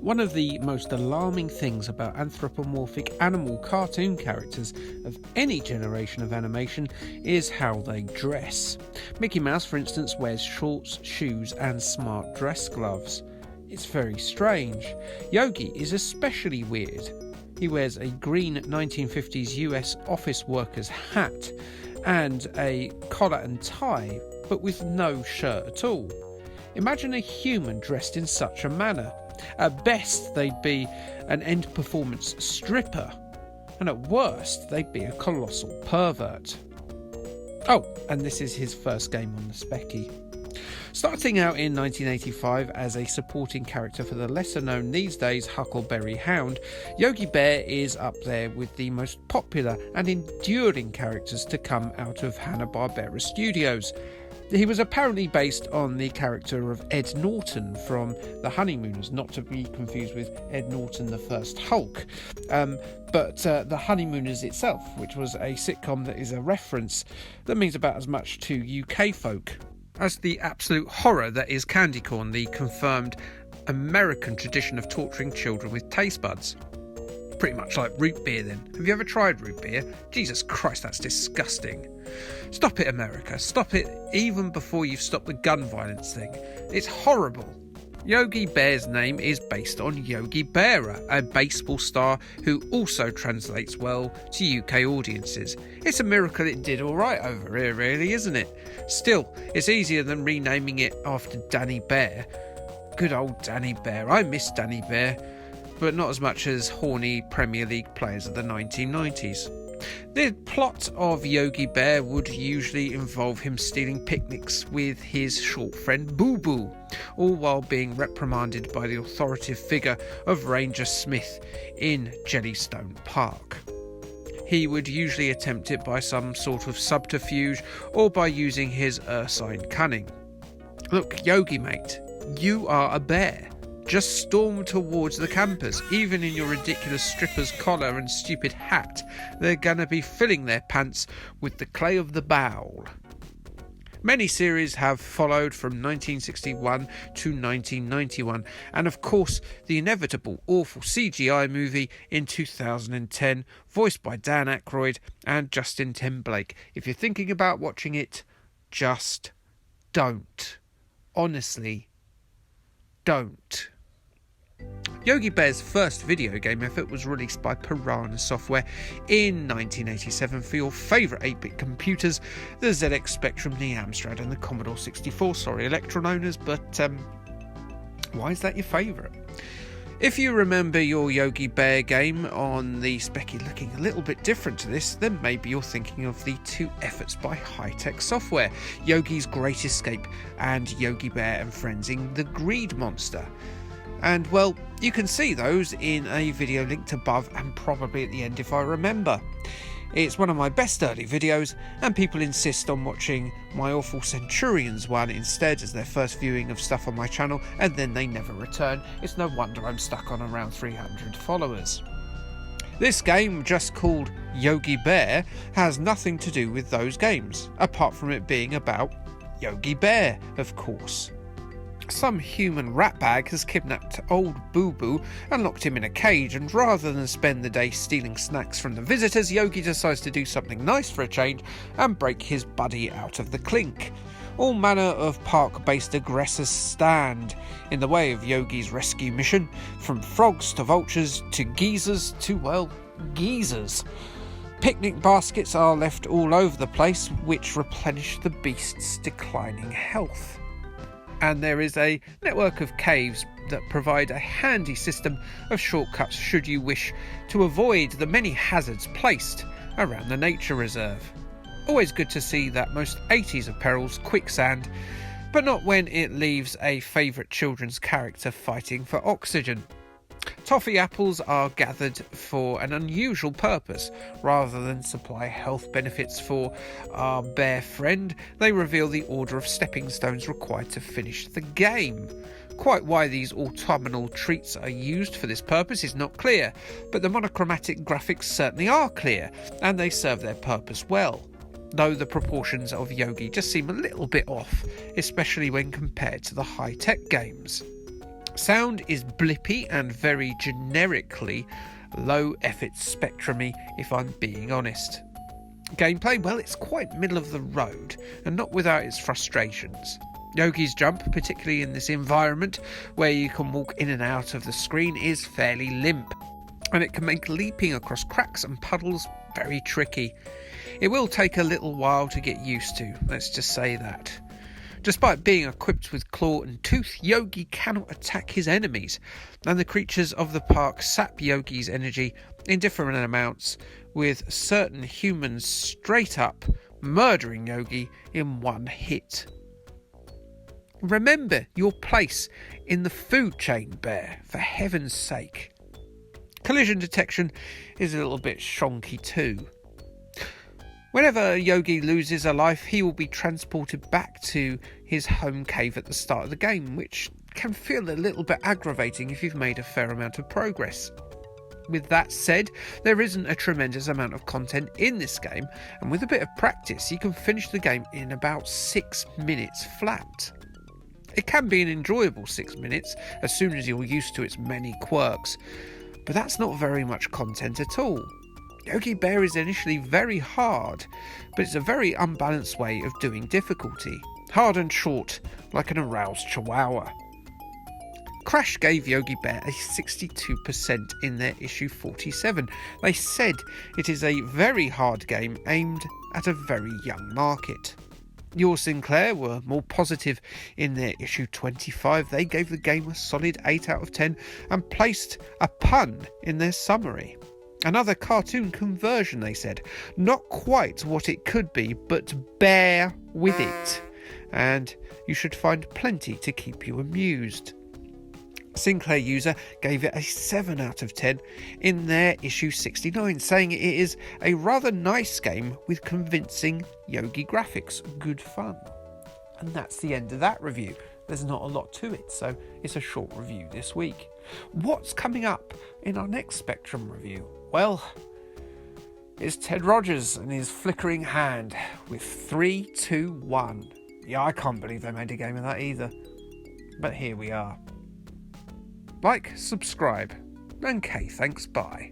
One of the most alarming things about anthropomorphic animal cartoon characters of any generation of animation is how they dress. Mickey Mouse, for instance, wears shorts, shoes and smart dress gloves. It's very strange. Yogi is especially weird. He wears a green 1950s US office worker's hat and a collar and tie, but with no shirt at all. Imagine a human dressed in such a manner. At best, they'd be an end-performance stripper, and at worst, they'd be a colossal pervert. Oh, and this is his first game on the Specky. Starting out in 1985 as a supporting character for the lesser-known these days Huckleberry Hound, Yogi Bear is up there with the most popular and enduring characters to come out of Hanna-Barbera Studios. He was apparently based on the character of Ed Norton from The Honeymooners, not to be confused with Ed Norton the First Hulk, but The Honeymooners itself, which was a sitcom that is a reference that means about as much to UK folk as the absolute horror that is candy corn, the confirmed American tradition of torturing children with taste buds. Pretty much like root beer then. Have you ever tried root beer? Jesus Christ, that's disgusting. Stop it, America. Stop it even before you've stopped the gun violence thing. It's horrible. Yogi Bear's name is based on Yogi Berra, a baseball star who also translates well to UK audiences. It's a miracle it did alright over here, really, isn't it? Still, it's easier than renaming it after Danny Bear. Good old Danny Bear. I miss Danny Bear, but not as much as horny Premier League players of the 1990s. The plot of Yogi Bear would usually involve him stealing picnics with his short friend Boo Boo, all while being reprimanded by the authoritative figure of Ranger Smith in Jellystone Park. He would usually attempt it by some sort of subterfuge or by using his ursine cunning. Look, Yogi mate, you are a bear. Just storm towards the campers. Even in your ridiculous stripper's collar and stupid hat, they're gonna be filling their pants with the clay of the bowl. Many series have followed from 1961 to 1991, and of course the inevitable awful CGI movie in 2010, voiced by Dan Aykroyd and Justin Timberlake. If you're thinking about watching it, just don't. Honestly, don't. Yogi Bear's first video game effort was released by Piranha Software in 1987 for your favourite 8-bit computers, the ZX Spectrum, the Amstrad and the Commodore 64, sorry Electron owners, but why is that your favourite? If you remember your Yogi Bear game on the Specky looking a little bit different to this, then maybe you're thinking of the two efforts by High-Tech Software, Yogi's Great Escape and Yogi Bear and Friends-ing the Greed Monster. And well, you can see those in a video linked above and probably at the end if I remember. It's one of my best early videos, and people insist on watching my awful Centurions one instead as their first viewing of stuff on my channel, and then they never return. It's no wonder I'm stuck on around 300 followers. This game, just called Yogi Bear, has nothing to do with those games, apart from it being about Yogi Bear, of course. Some human ratbag has kidnapped old Boo Boo and locked him in a cage, and rather than spend the day stealing snacks from the visitors, Yogi decides to do something nice for a change and break his buddy out of the clink. All manner of park-based aggressors stand in the way of Yogi's rescue mission, from frogs to vultures to geezers to, well, geezers. Picnic baskets are left all over the place, which replenish the beast's declining health. And there is a network of caves that provide a handy system of shortcuts should you wish to avoid the many hazards placed around the nature reserve. Always good to see that most 80s of perils quicksand, but not when it leaves a favourite children's character fighting for oxygen. Toffee apples are gathered for an unusual purpose. Rather than supply health benefits for our bear friend, they reveal the order of stepping stones required to finish the game. Quite why these autumnal treats are used for this purpose is not clear, but the monochromatic graphics certainly are clear, and they serve their purpose well. Though the proportions of Yogi just seem a little bit off, especially when compared to the high-tech games. Sound is blippy and very generically low effort spectrumy, if I'm being honest. Gameplay, well, it's quite middle of the road and not without its frustrations. Yogi's jump, particularly in this environment where you can walk in and out of the screen, is fairly limp, and it can make leaping across cracks and puddles very tricky. It will take a little while to get used to, let's just say that. Despite being equipped with claw and tooth, Yogi cannot attack his enemies, and the creatures of the park sap Yogi's energy in different amounts, with certain humans straight up murdering Yogi in one hit. Remember your place in the food chain, Bear, for heaven's sake. Collision detection is a little bit shonky too. Whenever Yogi loses a life, he will be transported back to his home cave at the start of the game, which can feel a little bit aggravating if you've made a fair amount of progress. With that said, there isn't a tremendous amount of content in this game, and with a bit of practice you can finish the game in about 6 minutes flat. It can be an enjoyable 6 minutes as soon as you're used to its many quirks, but that's not very much content at all. Yogi Bear is initially very hard, but it's a very unbalanced way of doing difficulty. Hard and short, like an aroused chihuahua. Crash gave Yogi Bear a 62% in their issue 47. They said it is a very hard game aimed at a very young market. Your Sinclair were more positive in their issue 25. They gave the game a solid 8 out of 10 and placed a pun in their summary. Another cartoon conversion, they said. Not quite what it could be, but bear with it. And you should find plenty to keep you amused. Sinclair user gave it a 7 out of 10 in their issue 69, saying it is a rather nice game with convincing Yogi graphics. Good fun. And that's the end of that review. There's not a lot to it, so it's a short review this week. What's coming up in our next Spectrum review? Well, it's Ted Rogers and his flickering hand with 3, 2, 1. Yeah, I can't believe they made a game of that either. But here we are. Like, subscribe, and Kay, thanks, bye.